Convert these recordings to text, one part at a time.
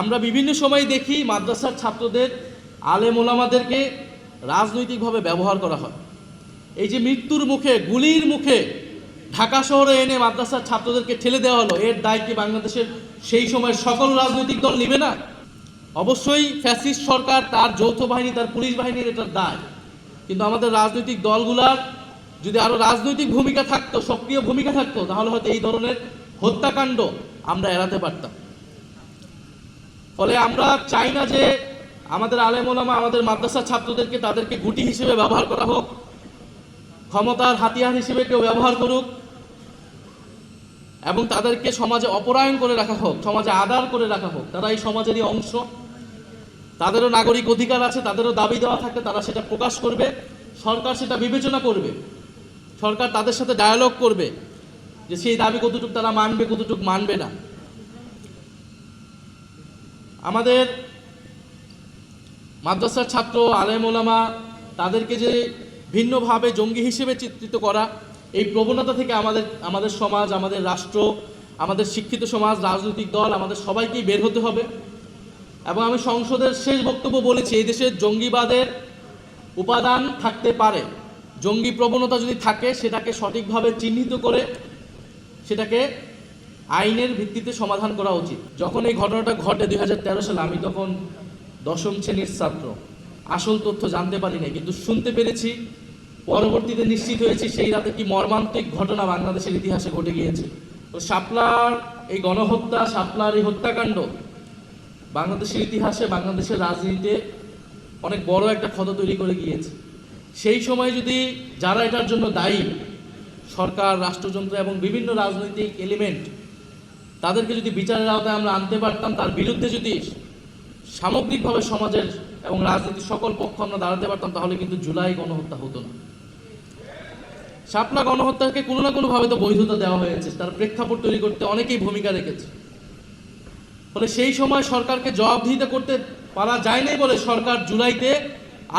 আমরা বিভিন্ন সময় দেখি মাদ্রাসার ছাত্রদের আলেম ওলামাদেরকে রাজনৈতিকভাবে ব্যবহার করা হয়। এই যে মৃত্যুর মুখে, গুলির মুখে ঢাকা শহরে এনে মাদ্রাসার ছাত্রদেরকে ঠেলে দেওয়া হলো, এর দায় কি বাংলাদেশের সেই সময়ের সকল রাজনৈতিক দল নেবে না? অবশ্যই ফ্যাসিস্ট সরকার, তার যৌথ বাহিনী, তার পুলিশ বাহিনীর এটার দায়। কিন্তু আমাদের রাজনৈতিক দলগুলার যদি আরো রাজনৈতিক ভূমিকা থাকতো, সক্রিয় ভূমিকা থাকতো, তাহলে হয়তো এই ধরনের হত্যাকাণ্ড আমরা এড়াতে পারতাম। ফলে আমরা চাই না যে আমাদের আলেম ওলামা, আমাদের মাদ্রাসার ছাত্রদেরকে তাদেরকে গুটি হিসেবে ব্যবহার করা হোক, ক্ষমতার হাতিয়ার হিসেবে কেউ ব্যবহার করুক, এবং তাদেরকে সমাজে অপরায়ণ করে রাখা হোক, সমাজে আদার করে রাখা হোক। তারা এই সমাজেরই অংশ, তাদেরও নাগরিক অধিকার আছে, তাদেরও দাবি দেওয়া থাকলে তারা সেটা প্রকাশ করবে, সরকার সেটা বিবেচনা করবে, সরকার তাদের সাথে ডায়ালগ করবে যে সেই দাবি কতটুকু তারা মানবে, কতটুকু মানবে না। আমাদের মাদ্রাসার ছাত্র, আলেম ওলামা, তাদেরকে যে ভিন্নভাবে জঙ্গি হিসেবে চিত্রিত করা, এই প্রবণতা থেকে আমাদের সমাজ, আমাদের রাষ্ট্র, আমাদের শিক্ষিত সমাজ, রাজনৈতিক দল, আমাদের সবাইকেই বের হতে হবে। এবং আমি সংসদের শেষ বক্তব্য বলেছি, এই দেশের জঙ্গিবাদের উপাদান থাকতে পারে, জঙ্গি প্রবণতা যদি থাকে সেটাকে সঠিকভাবে চিহ্নিত করে সেটাকে আইনের ভিত্তিতে সমাধান করা উচিত। যখন এই ঘটনাটা ঘটে 2013 সালে, আমি তখন 10ম শ্রেণীর ছাত্র, আসল তথ্য জানতে পারি নাই, কিন্তু শুনতে পেরেছি, পরবর্তীতে নিশ্চিত হয়েছি সেই রাতে কি মর্মান্তিক ঘটনা বাংলাদেশের ইতিহাসে ঘটে গিয়েছে। তো শাপলার এই গণহত্যা, শাপলার এই হত্যাকাণ্ড বাংলাদেশের ইতিহাসে, বাংলাদেশের রাজনীতিতে অনেক বড় একটা ক্ষত তৈরি করে গিয়েছে। সেই সময় যদি যারা এটার জন্য দায়ী, সরকার, রাষ্ট্রযন্ত্র এবং বিভিন্ন রাজনৈতিক এলিমেন্ট, তাদেরকে যদি বিচারের আওতায় আমরা আনতে পারতাম, তার বিরুদ্ধে যদি সামগ্রিকভাবে সমাজের এবং রাজনীতির সকল পক্ষ আমরা দাঁড়াতে পারতাম, তাহলে কিন্তু জুলাই গণহত্যা হতো না। শাপলা গণহত্যাকে কোনো না কোনোভাবে তো বৈধতা দেওয়া হয়েছে, তার প্রেক্ষাপট তৈরি করতে অনেকেই ভূমিকা রেখেছে। ফলে সেই সময় সরকারকে জবাবদিহিতা করতে পারা যায় নাই বলে সরকার জুলাইতে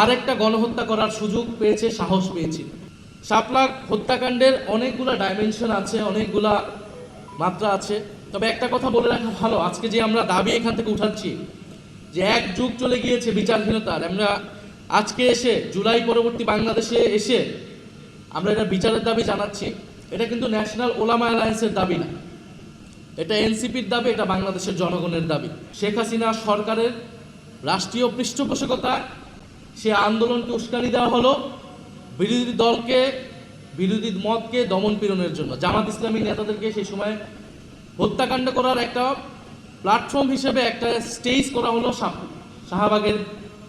আরেকটা গণহত্যা করার সুযোগ পেয়েছে, সাহস পেয়েছে। শাপলা হত্যাকাণ্ডের অনেকগুলা ডাইমেনশন আছে, অনেকগুলা মাত্রা আছে। তবে একটা কথা বলে রাখা ভালো, আজকে যে আমরা দাবি এখান থেকে উঠাচ্ছি যে এক যুগ চলে গিয়েছে বিচারহীনতার, আমরা আজকে এসে জুলাই পরবর্তী বাংলাদেশে এসে আমরা এটা বিচারের দাবি জানাচ্ছি, এটা কিন্তু ন্যাশনাল ওলামা অ্যালায়েন্সের দাবি না, এটা এনসিপির দাবি, এটা বাংলাদেশের জনগণের দাবি। শেখ হাসিনা সরকারের রাষ্ট্রীয় পৃষ্ঠপোষকতা, সে আন্দোলনকে উস্কানি দেওয়া হলো বিরোধী দলকে, বিরোধী মতকে দমন পীড়নের জন্য। জামাত ইসলামী নেতাদেরকে সেই সময় হত্যাকাণ্ড করার একটা প্ল্যাটফর্ম হিসেবে একটা স্টেজ করা হলো শাহবাগের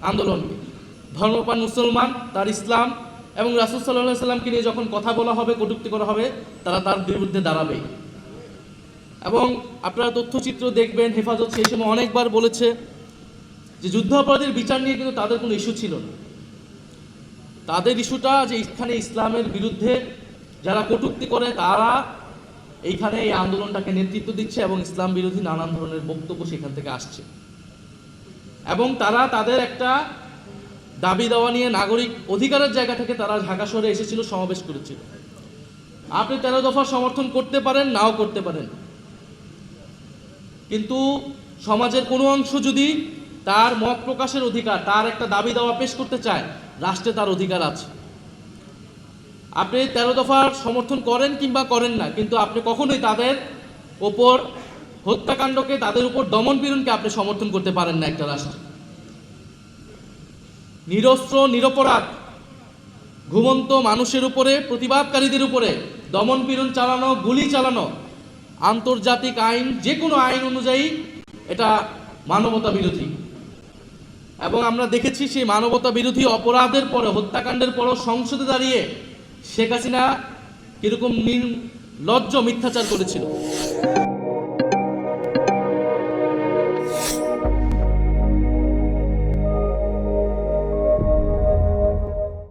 আন্দোলনকে। ধর্মপ্রাণ মুসলমান, তার ইসলাম এবং রাসূল সাল্লাল্লাহু আলাইহি সাল্লামকে নিয়ে যখন কথা বলা হবে, কটূক্তি করা হবে, তারা তার বিরুদ্ধে দাঁড়াবে। এবং আপনারা তথ্যচিত্র দেখবেন, হেফাজত সেই সময় অনেকবার বলেছে যে যুদ্ধাপরাধীর বিচার নিয়ে কিন্তু তাদের কোনো ইস্যু ছিল না। তাদের ইস্যুটা যে এখানে ইসলামের বিরুদ্ধে যারা কটূক্তি করে, তারা এইখানে এই আন্দোলনটাকে নেতৃত্ব দিচ্ছে এবং ইসলাম বিরোধী নানান ধরনের বক্তব্য সেখান থেকে আসছে। এবং তারা তাদের একটা দাবি দেওয়া নিয়ে নাগরিক অধিকারের জায়গা থেকে তারা ঢাকা শহরে এসেছিল, সমাবেশ করেছিল। আপনি 13 দফা সমর্থন করতে পারেন, নাও করতে পারেন, কিন্তু সমাজের কোনো অংশ যদি তার মত প্রকাশের অধিকার, তার একটা দাবি দেওয়া পেশ করতে চায়, রাষ্ট্রে তার অধিকার আছে। আপনি 13 দফার সমর্থন করেন কিংবা করেন না, কিন্তু আপনি কখনোই তাদের ওপর হত্যাকাণ্ডকে, তাদের উপর দমন পীড়নকে আপনি সমর্থন করতে পারেন না একটা রাষ্ট্রে। নিরস্ত্র, নিরপরাধ, ঘুমন্ত মানুষের উপরে, প্রতিবাদকারীদের উপরে দমন পীড়ন চালানো, গুলি চালানো আন্তর্জাতিক আইন, যে কোনো আইন অনুযায়ী এটা মানবতা বিরোধী। এবং আমরা দেখেছি সেই মানবতা বিরোধী অপরাধের পরে, হত্যাকাণ্ডের পরও সংসদে দাঁড়িয়ে শেখ হাসিনা কিরকম নির্লজ্জ মিথ্যাচার করেছিল।